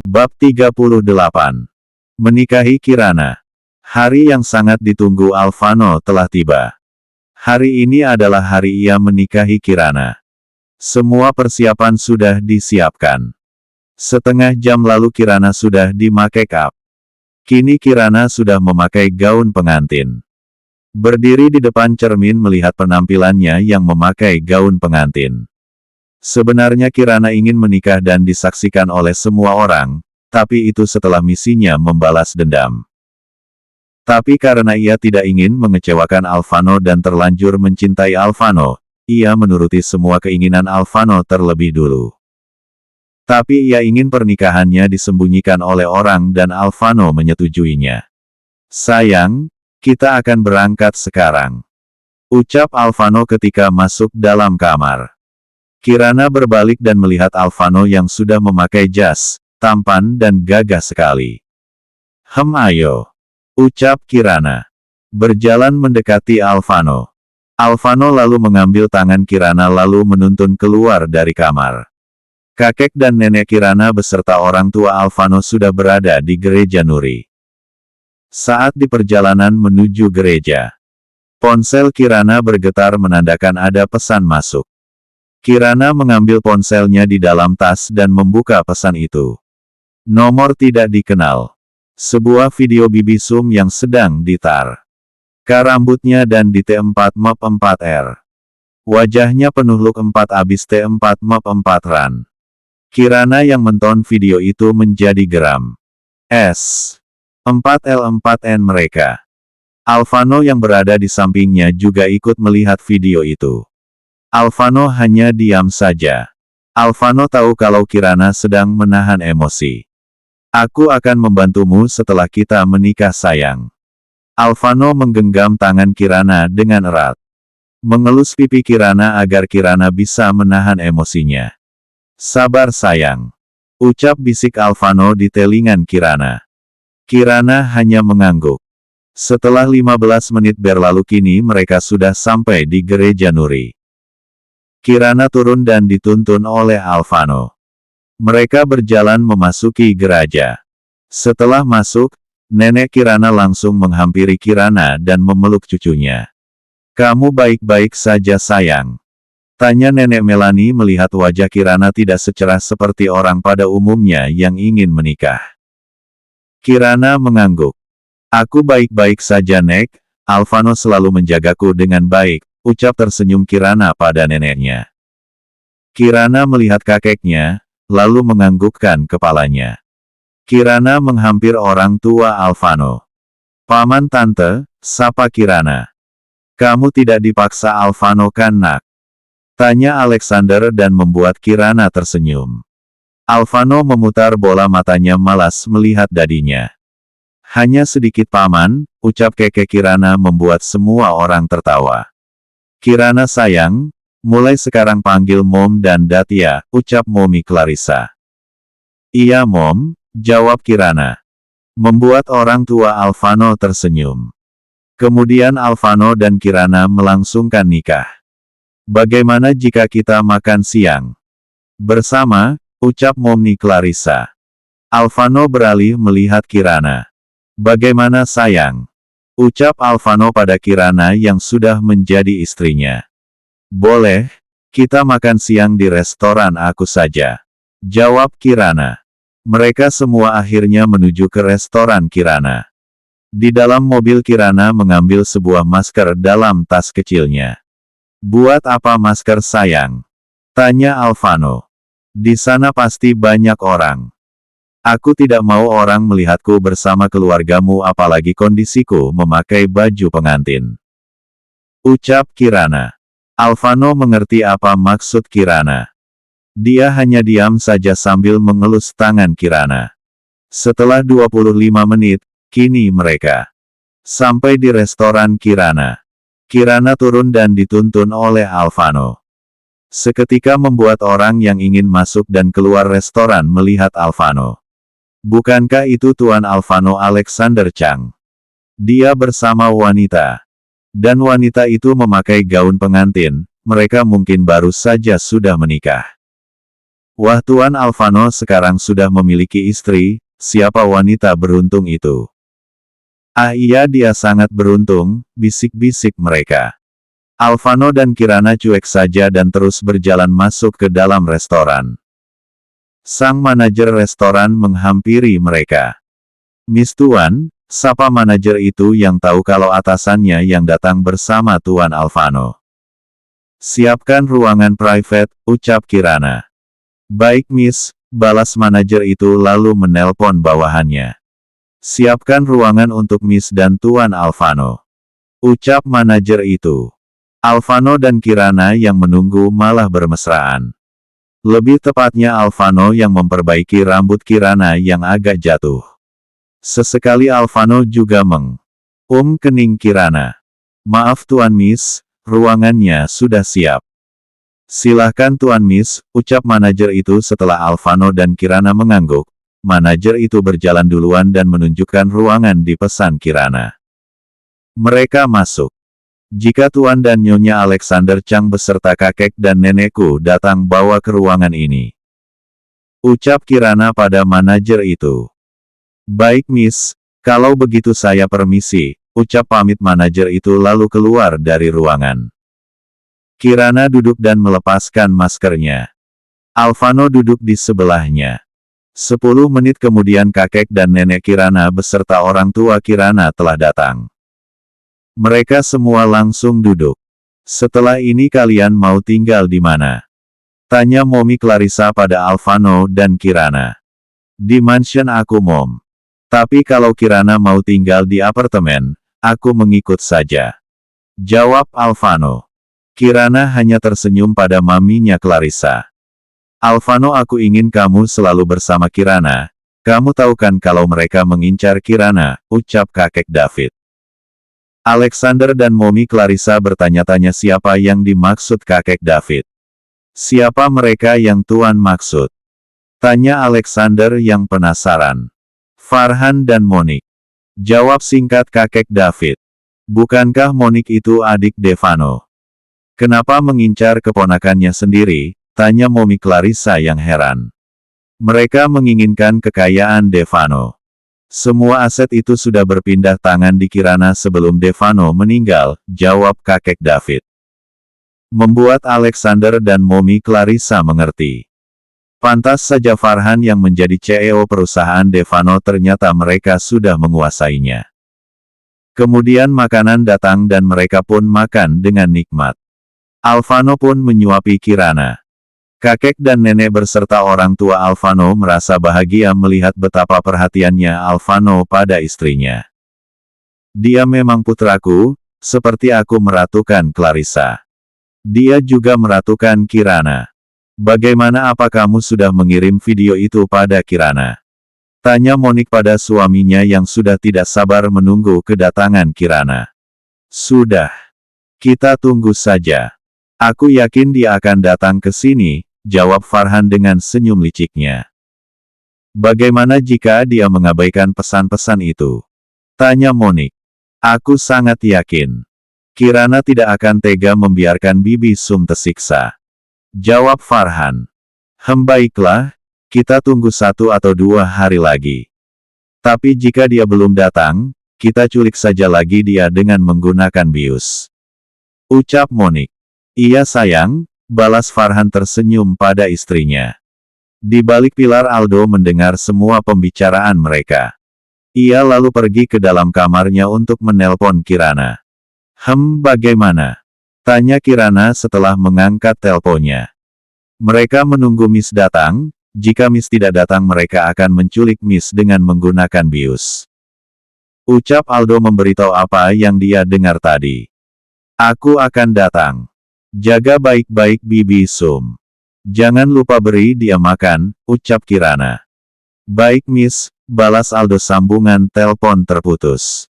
Bab 38. Menikahi Kirana. Hari yang sangat ditunggu Alvano telah tiba. Hari ini adalah hari ia menikahi Kirana. Semua persiapan sudah disiapkan. Setengah jam lalu Kirana sudah di make up. Kini Kirana sudah memakai gaun pengantin. Berdiri di depan cermin melihat penampilannya yang memakai gaun pengantin. Sebenarnya Kirana ingin menikah dan disaksikan oleh semua orang, tapi itu setelah misinya membalas dendam. Tapi karena ia tidak ingin mengecewakan Alvano dan terlanjur mencintai Alvano, ia menuruti semua keinginan Alvano terlebih dulu. Tapi ia ingin pernikahannya disembunyikan oleh orang dan Alvano menyetujuinya. "Sayang, kita akan berangkat sekarang," ucap Alvano ketika masuk dalam kamar. Kirana berbalik dan melihat Alvano yang sudah memakai jas, tampan dan gagah sekali. Ayo," ucap Kirana. Berjalan mendekati Alvano. Alvano lalu mengambil tangan Kirana lalu menuntun keluar dari kamar. Kakek dan nenek Kirana beserta orang tua Alvano sudah berada di gereja Nuri. Saat di perjalanan menuju gereja, ponsel Kirana bergetar menandakan ada pesan masuk. Kirana mengambil ponselnya di dalam tas dan membuka pesan itu. Nomor tidak dikenal. Sebuah video Bibi Sum yang sedang ditar. Rambutnya dan di T4 Mop 4R. Wajahnya penuh look 4 abis T4 Mop 4 Run. Kirana yang menonton video itu menjadi geram. 4L4N mereka. Alvano yang berada di sampingnya juga ikut melihat video itu. Alvano hanya diam saja. Alvano tahu kalau Kirana sedang menahan emosi. "Aku akan membantumu setelah kita menikah sayang." Alvano menggenggam tangan Kirana dengan erat. Mengelus pipi Kirana agar Kirana bisa menahan emosinya. "Sabar sayang," ucap bisik Alvano di telingan Kirana. Kirana hanya mengangguk. Setelah 15 menit berlalu kini mereka sudah sampai di gereja Nuri. Kirana turun dan dituntun oleh Alvano. Mereka berjalan memasuki gereja. Setelah masuk, nenek Kirana langsung menghampiri Kirana dan memeluk cucunya. "Kamu baik-baik saja sayang?" tanya nenek Melani melihat wajah Kirana tidak secerah seperti orang pada umumnya yang ingin menikah. Kirana mengangguk. "Aku baik-baik saja Nek, Alvano selalu menjagaku dengan baik," ucap tersenyum Kirana pada neneknya. Kirana melihat kakeknya, lalu menganggukkan kepalanya. Kirana menghampir orang tua Alvano. "Paman tante," sapa Kirana. "Kamu tidak dipaksa Alvano kan nak?" tanya Alexander dan membuat Kirana tersenyum. Alvano memutar bola matanya malas melihat dadinya. "Hanya sedikit paman," ucap keke Kirana membuat semua orang tertawa. "Kirana sayang, mulai sekarang panggil Mom dan Dad ya," ucap Momi Clarissa. "Iya Mom," jawab Kirana. Membuat orang tua Alvano tersenyum. Kemudian Alvano dan Kirana melangsungkan nikah. "Bagaimana jika kita makan siang bersama?" ucap Momi Clarissa. Alvano beralih melihat Kirana. "Bagaimana sayang?" ucap Alvano pada Kirana yang sudah menjadi istrinya. "Boleh, kita makan siang di restoran aku saja," jawab Kirana. Mereka semua akhirnya menuju ke restoran Kirana. Di dalam mobil Kirana mengambil sebuah masker dalam tas kecilnya. "Buat apa masker sayang?" tanya Alvano. "Di sana pasti banyak orang. Aku tidak mau orang melihatku bersama keluargamu apalagi kondisiku memakai baju pengantin," ucap Kirana. Alvano mengerti apa maksud Kirana. Dia hanya diam saja sambil mengelus tangan Kirana. Setelah 25 menit, kini mereka sampai di restoran Kirana. Kirana turun dan dituntun oleh Alvano. Seketika membuat orang yang ingin masuk dan keluar restoran melihat Alvano. Bukankah itu Tuan Alvano Alexander Chang? Dia bersama wanita. Dan wanita itu memakai gaun pengantin, mereka mungkin baru saja sudah menikah. Wah, Tuan Alfano sekarang sudah memiliki istri, siapa wanita beruntung itu? Ah iya, dia sangat beruntung, bisik-bisik mereka. Alfano dan Kirana cuek saja dan terus berjalan masuk ke dalam restoran. Sang manajer restoran menghampiri mereka. Miss Tuan, sapa manajer itu yang tahu kalau atasannya yang datang bersama Tuan Alfano. Siapkan ruangan private, ucap Kirana. Baik Miss, balas manajer itu lalu menelpon bawahannya. Siapkan ruangan untuk Miss dan Tuan Alfano, ucap manajer itu. Alfano dan Kirana yang menunggu malah bermesraan. Lebih tepatnya Alfano yang memperbaiki rambut Kirana yang agak jatuh. Sesekali Alfano juga kening Kirana. Maaf Tuan Miss, ruangannya sudah siap. Silahkan Tuan Miss, ucap manajer itu setelah Alfano dan Kirana mengangguk. Manajer itu berjalan duluan dan menunjukkan ruangan di pesan Kirana. Mereka masuk. Jika Tuan dan Nyonya Alexander Chang beserta kakek dan nenekku datang bawa ke ruangan ini, ucap Kirana pada manajer itu. Baik Miss, kalau begitu saya permisi, ucap pamit manajer itu lalu keluar dari ruangan. Kirana duduk dan melepaskan maskernya. Alfano duduk di sebelahnya. 10 menit kemudian kakek dan nenek Kirana beserta orang tua Kirana telah datang. Mereka semua langsung duduk. Setelah ini kalian mau tinggal di mana? Tanya Momi Clarissa pada Alfano dan Kirana. Di mansion aku Mom. Tapi kalau Kirana mau tinggal di apartemen, aku mengikut saja. Jawab Alfano. Kirana hanya tersenyum pada maminya Clarissa. Alfano, aku ingin kamu selalu bersama Kirana. Kamu tahu kan kalau mereka mengincar Kirana, ucap kakek David. Alexander dan Momi Clarissa bertanya-tanya siapa yang dimaksud kakek David. Siapa mereka yang Tuan maksud? Tanya Alexander yang penasaran. Farhan dan Monik. Jawab singkat kakek David. Bukankah Monik itu adik Devano? Kenapa mengincar keponakannya sendiri? Tanya Momi Clarissa yang heran. Mereka menginginkan kekayaan Devano. Semua aset itu sudah berpindah tangan di Kirana sebelum Devano meninggal, jawab kakek David. Membuat Alexander dan Momi Clarissa mengerti. Pantas saja Farhan yang menjadi CEO perusahaan Devano ternyata mereka sudah menguasainya. Kemudian makanan datang dan mereka pun makan dengan nikmat. Alfano pun menyuapi Kirana. Kakek dan nenek berserta orang tua Alfano merasa bahagia melihat betapa perhatiannya Alfano pada istrinya. Dia memang putraku, seperti aku meratukan Clarissa. Dia juga meratukan Kirana. Bagaimana, apa kamu sudah mengirim video itu pada Kirana? Tanya Monik pada suaminya yang sudah tidak sabar menunggu kedatangan Kirana. Sudah. Kita tunggu saja. Aku yakin dia akan datang ke sini, jawab Farhan dengan senyum liciknya. Bagaimana jika dia mengabaikan pesan-pesan itu? Tanya Monik. Aku sangat yakin. Kirana tidak akan tega membiarkan Bibi Sum tersiksa. Jawab Farhan. Baiklah, kita tunggu 1 atau 2 hari lagi. Tapi jika dia belum datang, kita culik saja lagi dia dengan menggunakan bius. Ucap Monik. Iya sayang, balas Farhan tersenyum pada istrinya. Di balik pilar Aldo mendengar semua pembicaraan mereka. Ia lalu pergi ke dalam kamarnya untuk menelpon Kirana. Bagaimana? Tanya Kirana setelah mengangkat teleponnya. Mereka menunggu Miss datang, jika Miss tidak datang mereka akan menculik Miss dengan menggunakan bius. Ucap Aldo memberitahu apa yang dia dengar tadi. Aku akan datang. Jaga baik-baik Bibi Sum. Jangan lupa beri dia makan, ucap Kirana. Baik Miss, balas Aldo, sambungan telepon terputus.